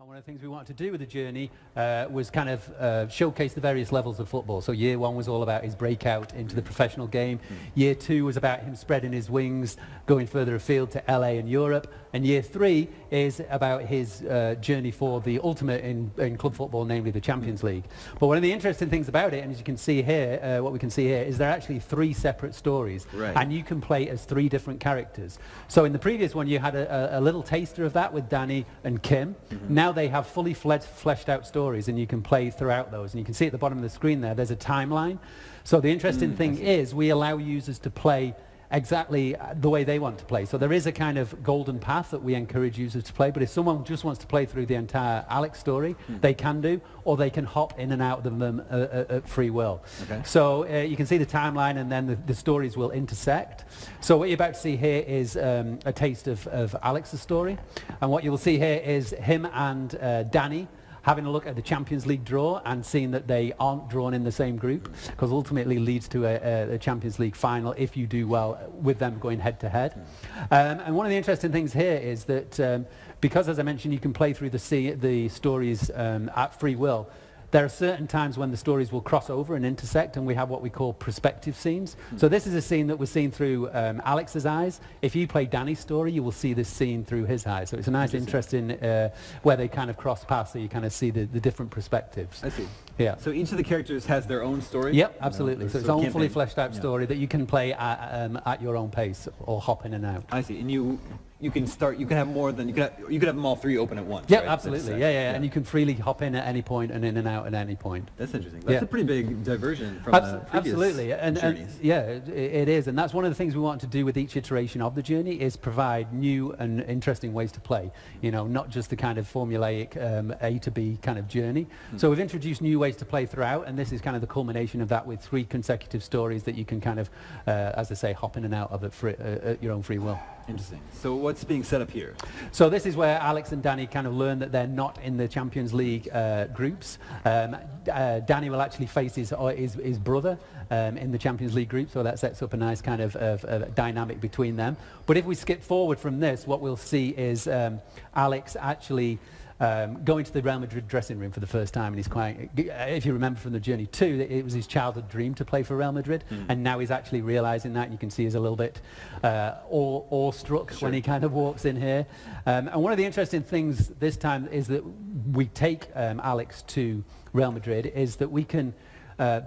And one of the things we wanted to do with the journey was kind of showcase the various levels of football. So year one was all about his breakout into the professional game. Year two was about him spreading his wings, going further afield to LA and Europe. And year three is about his journey for the ultimate in club football, namely the Champions League. But one of the interesting things about it, and as you can see here, what we can see here, is there are actually three separate stories. Right. And you can play as three different characters. So in the previous one, you had a little taster of that with Danny and Kim. Now they have fully fleshed out stories, and you can play throughout those. And you can see at the bottom of the screen there's a timeline. So the interesting thing is we allow users to play exactly the way they want to play. So there is a kind of golden path that we encourage users to play, but if someone just wants to play through the entire Alex story, they can do, or they can hop in and out of them at free will. Okay. So you can see the timeline, and then the stories will intersect. So what you're about to see here is a taste of Alex's story, and what you will see here is him and Danny having a look at the Champions League draw and seeing that they aren't drawn in the same group, because ultimately leads to a Champions League final if you do well with them going head to head. And one of the interesting things here is that because, as I mentioned, you can play through the stories at free will, there are certain times when the stories will cross over and intersect, and we have what we call perspective scenes. So this is a scene that was seen through Alex's eyes. If you play Danny's story, you will see this scene through his eyes. So it's a nice, interesting where they kind of cross paths, so you kind of see the different perspectives. I see. Yeah. So each of the characters has their own story? Yep, absolutely. So it's a own campaign. fully fleshed out story that you can play at your own pace or hop in and out. I see. And you can start. You can have more than you could have them all three open at once. Yeah, right? absolutely. Yeah. And you can freely hop in at any point and in and out at any point. That's interesting. That's a pretty big diversion from the previous absolutely. And journeys. yeah, it is. And that's one of the things we want to do with each iteration of the journey is provide new and interesting ways to play. You know, not just the kind of formulaic A to B kind of journey. So we've introduced new ways to play throughout, and this is kind of the culmination of that with 3 consecutive stories that you can kind of, as I say, hop in and out of at your own free will. Interesting. So what's being set up here? So this is where Alex and Danny kind of learn that they're not in the Champions League groups. Danny will actually face his brother in the Champions League group, so that sets up a nice kind of dynamic between them. But if we skip forward from this, what we'll see is Alex actually going to the Real Madrid dressing room for the first time, and he's quite, if you remember from the journey too, it was his childhood dream to play for Real Madrid, and now he's actually realising that, and you can see he's a little bit awestruck when he kind of walks in here. And one of the interesting things this time is that we take Alex to Real Madrid, is that we can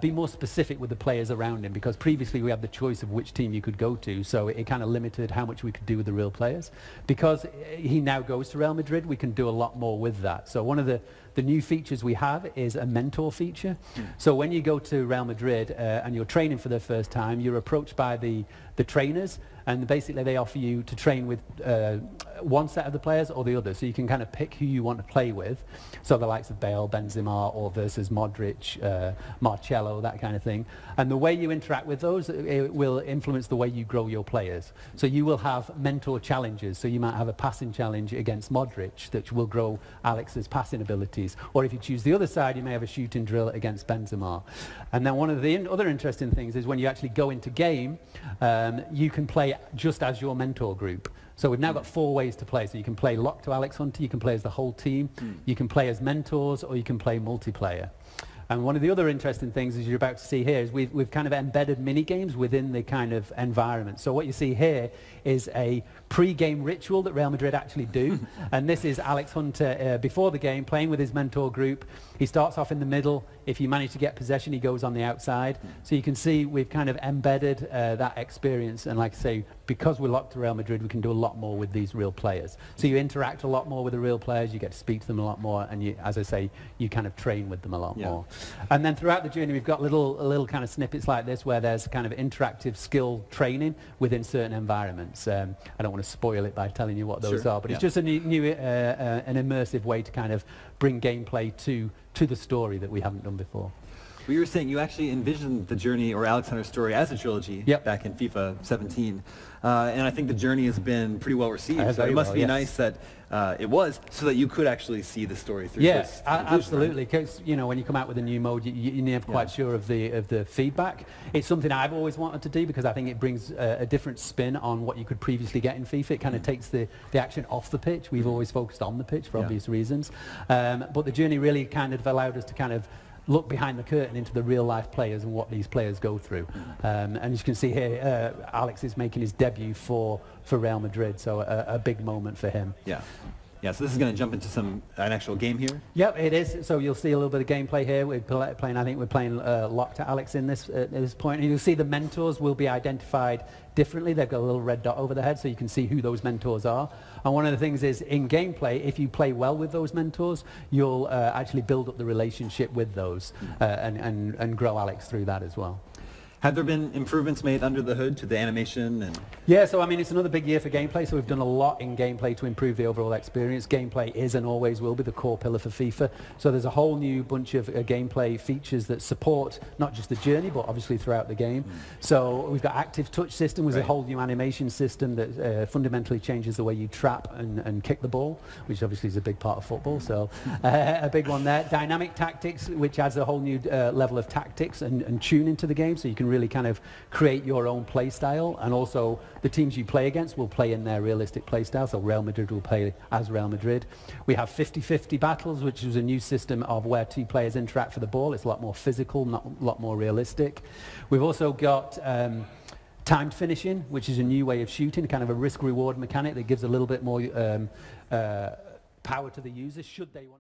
be more specific with the players around him, because previously we had the choice of which team you could go to, so it kind of limited how much we could do with the real players. Because he now goes to Real Madrid, we can do a lot more with that. So one of the new features we have is a mentor feature. So when you go to Real Madrid and you're training for the first time, you're approached by the trainers, and basically they offer you to train with one set of the players or the other, so you can kind of pick who you want to play with. So the likes of Bale, Benzema, or versus Modric, Marcelo, that kind of thing. And the way you interact with those, it will influence the way you grow your players. So you will have mentor challenges. So you might have a passing challenge against Modric that will grow Alex's passing abilities. Or if you choose the other side, you may have a shooting drill against Benzema. And then one of the other interesting things is when you actually go into game, you can play just as your mentor group. So we've now got 4 ways to play. So you can play locked to Alex Hunter, you can play as the whole team, you can play as mentors, or you can play multiplayer. And one of the other interesting things, as you're about to see here, is we've kind of embedded mini games within the kind of environment. So what you see here is a pre-game ritual that Real Madrid actually do. And this is Alex Hunter before the game, playing with his mentor group. He starts off in the middle. If you manage to get possession, he goes on the outside. So you can see we've kind of embedded that experience. And like I say, because we're locked to Real Madrid, we can do a lot more with these real players. So you interact a lot more with the real players, you get to speak to them a lot more, and you, as I say, you kind of train with them a lot more. And then throughout the journey, we've got little kind of snippets like this where there's kind of interactive skill training within certain environments. I don't want to spoil it by telling you what those are, but it's just a new an immersive way to kind of bring gameplay to the story that we haven't done before. Well, you were saying you actually envisioned the journey or Alex Hunter's story as a trilogy back in FIFA 17. And I think the journey has been pretty well received. So it must be nice that it was, so that you could actually see the story through. Yes, absolutely. Because when you come out with a new mode, you're never quite sure of the feedback. It's something I've always wanted to do because I think it brings a different spin on what you could previously get in FIFA. It kind of takes the action off the pitch. We've always focused on the pitch for obvious reasons. But the journey really kind of allowed us to kind of look behind the curtain into the real life players and what these players go through. And as you can see here, Alex is making his debut for Real Madrid, so a big moment for him. Yeah, so this is going to jump into an actual game here. Yep, it is. So you'll see a little bit of gameplay here. We're playing. I think we're playing locked to Alex in this at this point. And you'll see the mentors will be identified differently. They've got a little red dot over the head, so you can see who those mentors are. And one of the things is in gameplay, if you play well with those mentors, you'll actually build up the relationship with those and grow Alex through that as well. Have there been improvements made under the hood to the animation? Yeah, so I mean, it's another big year for gameplay, so we've done a lot in gameplay to improve the overall experience. Gameplay is and always will be the core pillar for FIFA. So there's a whole new bunch of gameplay features that support not just the journey, but obviously throughout the game. So we've got active touch system, with a whole new animation system that fundamentally changes the way you trap and kick the ball, which obviously is a big part of football, so a big one there. Dynamic tactics, which adds a whole new level of tactics and tuning to the game, so you can really kind of create your own play style, and also the teams you play against will play in their realistic play style, so Real Madrid will play as Real Madrid. We have 50-50 battles, which is a new system of where two players interact for the ball. It's a lot more physical, a lot more realistic. We've also got timed finishing, which is a new way of shooting, kind of a risk-reward mechanic that gives a little bit more power to the user should they want